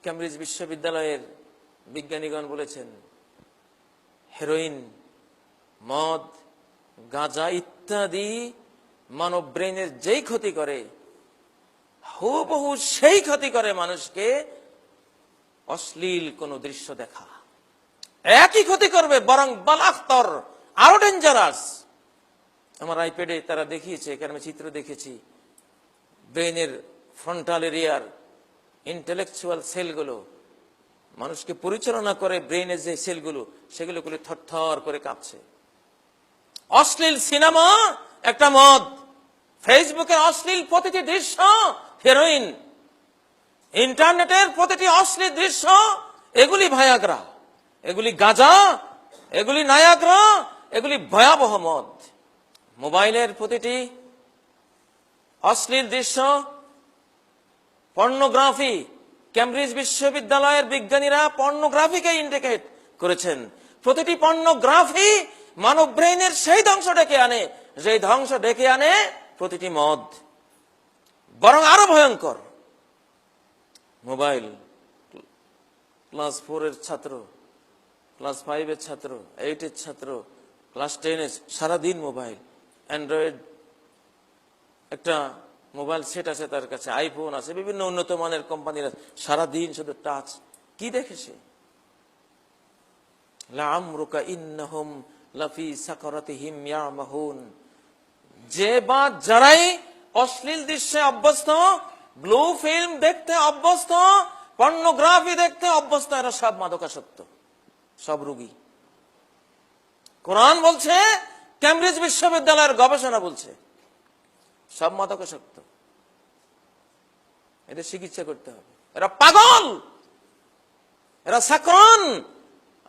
Cambridge বিশ্ববিদ্যালয়ের বিজ্ঞানীগণ বলেছেন, heroin, মদ, গাঁজা ইত্যাদি মানব ব্রেনের যেই ক্ষতি করে, হুবহু সেই ক্ষতি করে মানুষকে অশ্লীল কোন দৃশ্য দেখা। একই ক্ষতি করবে, বরং বালাক্তর, আরো ডেঞ্জারাস। আমার আইপ্যাডে তারা দেখিয়েছে, এখানে আমি চিত্র দেখেছি, ব্রেনের ফ্রন্টাল এরিয়ার ইন্টেলেকচুয়াল সেলগুলো মানুষকে পরিচালনা করে, ব্রেনের যে সেলগুলো সেগুলো থরথর করে কাঁপছে। অশ্লীল সিনেমা একটা মদ, ফেসবুকের অশ্লীল প্রতিটি দৃশ্য হেরোইন, ইন্টারনেটের প্রতিটি অশ্লীল দৃশ্য এগুলি ভায়াগ্রা, এগুলি গাঁজা, এগুলি নায়াগ্রা, এগুলি ভয়াবহ মদ। মোবাইলের প্রতিটি অশ্লীল দৃশ্য পর্নোগ্রাফি। কেমব্রিজ বিশ্ববিদ্যালয়ের বিজ্ঞানীরা পর্নোগ্রাফিকে ইন্ডিকেট করেছেন। প্রতিটি পর্নোগ্রাফি মানব ব্রেনের সেই ধ্বংস ডেকে আনে, যেই ধ্বংস ডেকে আনে প্রতিটি মদ। বরং আরো ভয়ঙ্কর, মোবাইল, ক্লাস 4 এর ছাত্র, ক্লাস 5 এর ছাত্র, 8 এর ছাত্র, ক্লাস 10 এর, সারাদিন মোবাইল, অ্যান্ড্রয়েড একটা মোবাইল সেট আছে তার কাছে, আইফোন আছে, বিভিন্ন উন্নত মানের কোম্পানির, সারাদিন শুধু টাচ। কি দেখেছে? লাআমরুকা ইন্নাহুম লাফি সাকারাতিহিম ইয়ামাহুন। যে বা যারাই অশ্লীল দৃশ্যে অভ্যস্ত, ব্লু ফিল্ম দেখতে অভ্যস্ত, পর্নোগ্রাফি দেখতে অভ্যস্ত, এরা সব মাদকাসক্ত, সব রোগী। কোরআন বলছে, কেমব্রিজ বিশ্ববিদ্যালয়ের গবেষণা বলছে, সব মাদকাসক্ত। এদের চিকিৎসা করতে হবে, এরা পাগল, এরা সাকরান।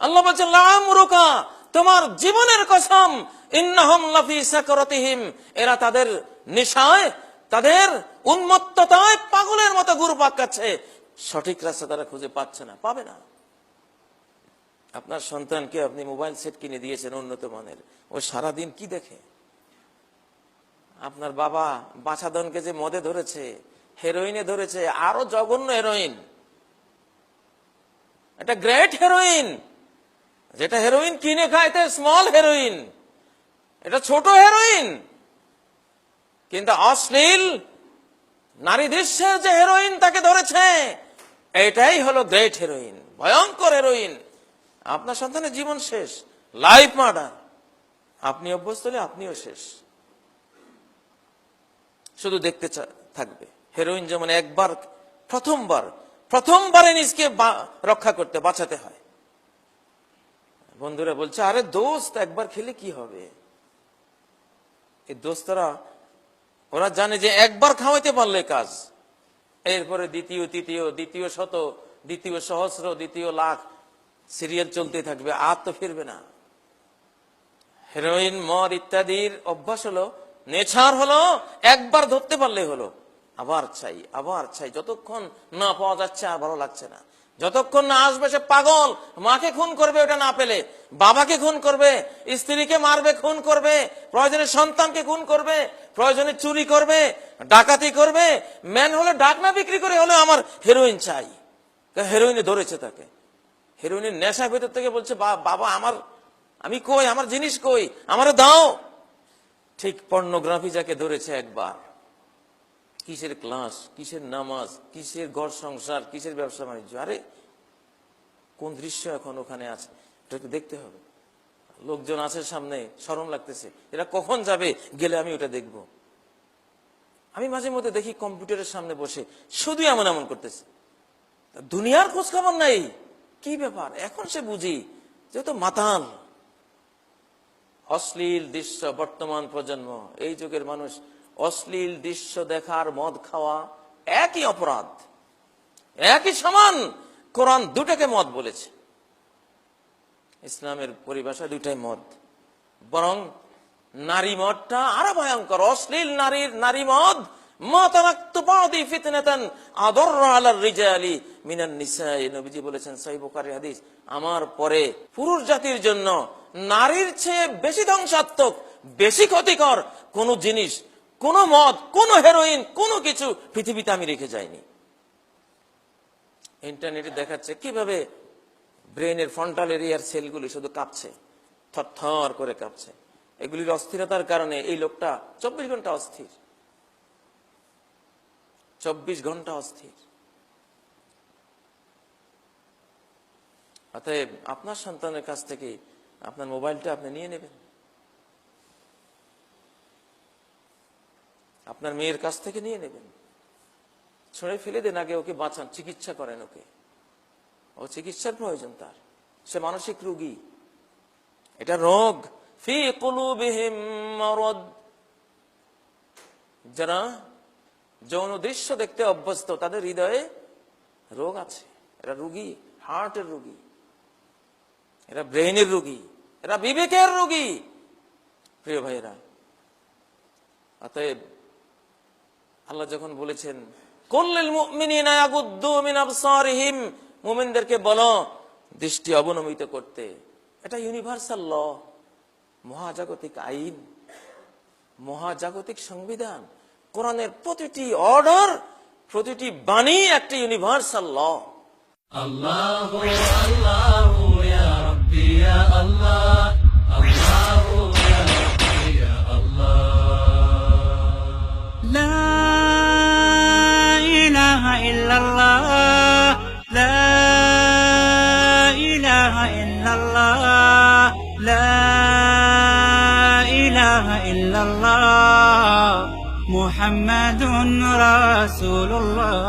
আল্লাহ বলছেন, লাআমরুকা, তোমার জীবনের কসম, ইন্নাহুম লাফি সাকারাতিহিম, এরা তাদের নেশায়, তাদের উন্মত্ততায় পাগলের মতো ঘুরপাক খাচ্ছে। সঠিক রাস্তা তারা খুঁজে পাচ্ছে না, পাবে না। আপনার সন্তানকে আপনি মোবাইল সেট কিনে দিয়েছেন উন্নত মানের, ও সারাদিন কি দেখে? আপনার বাবা বাছাধনকে যে মদে ধরেছে, হেরোইনে ধরেছে, আরো জঘন্য হেরোইন, এটা গ্রেট হেরোইন। যেটা হেরোইন কিনে খাইতে স্মল হেরোইন, এটা ছোট হেরোইন। কিন্তু অশ্লীল নারী দৃশ্যের যে হেরোইন তাকে ধরেছে, এটাই হলো গ্রেট হেরোইন, ভয়ঙ্কর হেরোইন। আপনার সন্তানের জীবন শেষ, লাইফ মার্ডার। আপনি অভ্যস্ত হলে আপনিও শেষ, শুধু দেখতে থাকবে। হেরোইন যেমন একবার, প্রথমবারে নিজকে রক্ষা করতে, বাঁচাতে হয়। বন্ধুরা বলছে, আরে দোস্ত, একবার খেলে কি হবে? এই দোস্তরা, ওরা জানে যে একবার খাওয়াইতে পারলে কাজ, এরপরে দ্বিতীয়, তৃতীয়, দ্বিতীয় শত, দ্বিতীয় সহস্র, দ্বিতীয় লাখ সিরিয়াল চলতে থাকবে, আর তো ফিরবে না। হেরোইন, মদ ইত্যাদির অভ্যাস হলো, নেশার হলো, একবার ধরতে পারলে হলো, আবার চাই, আবার চাই। যতক্ষণ না পাওয়া যাচ্ছে আর ভালো লাগছে না, যতক্ষণ না আসবে সে পাগল। মাকে খুন করবে ওটা না পেলে, বাবাকে খুন করবে, স্ত্রীকে মারবে, খুন করবে, প্রয়োজনে সন্তানকে খুন করবে, প্রয়োজনে চুরি করবে, ডাকাতি করবে, ম্যান হলে ডাকনা বিক্রি করে হলে আমার হেরোইন চাই। হেরোইনে ধরেছে তাকে, হেরোইনের নেশা ভেতর থেকে বলছে, বাবা আমার, আমি কই, আমার জিনিস কই, আমারে দাও। ঠিক পর্নোগ্রাফি যাকে ধরেছে একবার, কিসের ক্লাস, কিসের নামাজ, কিসের ঘর সংসার, কিসের ব্যবসা বাণিজ্য, আরে কোন দৃশ্য এখন ওখানে আছে, এটাকে দেখতে হবে। লোকজন আছে সামনে, শরম লাগতেছে, এরা কখন যাবে, গেলে আমি ওটা দেখব। আমি মাঝে মধ্যে দেখি কম্পিউটারের সামনে বসে শুধু এমন এমন করতেছে, দুনিয়ার খোঁজ খবর নাই, কি ব্যাপার। এখন সে বুঝি যেহেতু মাতাল। অশ্লীল দৃশ্য, বর্তমান প্রজন্ম, এই যুগের মানুষ, অশ্লীল দৃশ্য দেখার, মদ খাওয়া একই অপরাধ, একই সমান। কোরআন দুটাকে মদ বলেছে, ইসলামের পরিভাষা দুটাই মদ। বরং নারী মদটা আরো ভয়ঙ্কর। অশ্লীল নারী মদ, নবীজি বলেছেন, সহিহ বুখারী হাদিস, আমার পরে পুরুষ জাতির জন্য নারীর চেয়ে বেশি ধ্বংসাত্মক, বেশি ক্ষতিকর কোন জিনিস কোনো মদ, কোনো হেরোইন, কোনো কিছু পৃথিবীতে আমি রেখে যাইনি। ইন্টারনেটে দেখাচ্ছে কিভাবে ব্রেনের ফ্রন্টাল এরিয়ার সেলগুলি শুধু কাঁপছে, থরথর করে কাঁপছে। এগুলির অস্থিরতার কারণে এই লোকটা 24 ঘন্টা অস্থির, 24 ঘন্টা অস্থির। অতএব আপনার সন্তানের কাছ থেকে আপনার মোবাইলটা আপনি নিয়ে নেবেন, আপনার মেয়ের কাছ থেকে নিয়ে নেবেন, ছড়ে ফেলে দেন, আগে ওকে বাঁচান, চিকিৎসা করেন ওকে। ও চিকিৎসার প্রয়োজন তার, সে মানসিক রোগী, এটা রোগ। ফি কুলুবিহিম মারাদ, যারা যৌন দৃশ্য দেখতে অভ্যস্ত তাদের হৃদয়ে রোগ আছে, এরা রোগী, হার্টের রোগী, এরা ব্রেইনের রোগী, এরা বিবেকের রোগী। প্রিয় ভাইয়েরা, অতএব আল্লাহ যখন বলেছেন কুল্লিল মুমিনিনা ইয়াগুদ্দু মিন আবসারিহিম, মুমিনদেরকে বলো দৃষ্টি অবনমিত করতে, এটা ইউনিভার্সাল ল, মহাজাগতিক আইন, মহাজাগতিক সংবিধান। কোরআনের প্রতিটি অর্ডার, প্রতিটি বাণী একটা ইউনিভার্সাল ল। আল্লাহু আল্লাহু ইয়া রাব্বি ইয়া আল্লাহ, আল্লাহু ইয়া রাব্বি ইয়া আল্লাহ। লা ইলাহা ইল্লাল্লাহ, লা ইলাহা ইল্লাল্লাহ, লা ইলাহা ইল্লাল্লাহ, মুহাম্মাদুর রাসূলুল্লাহ।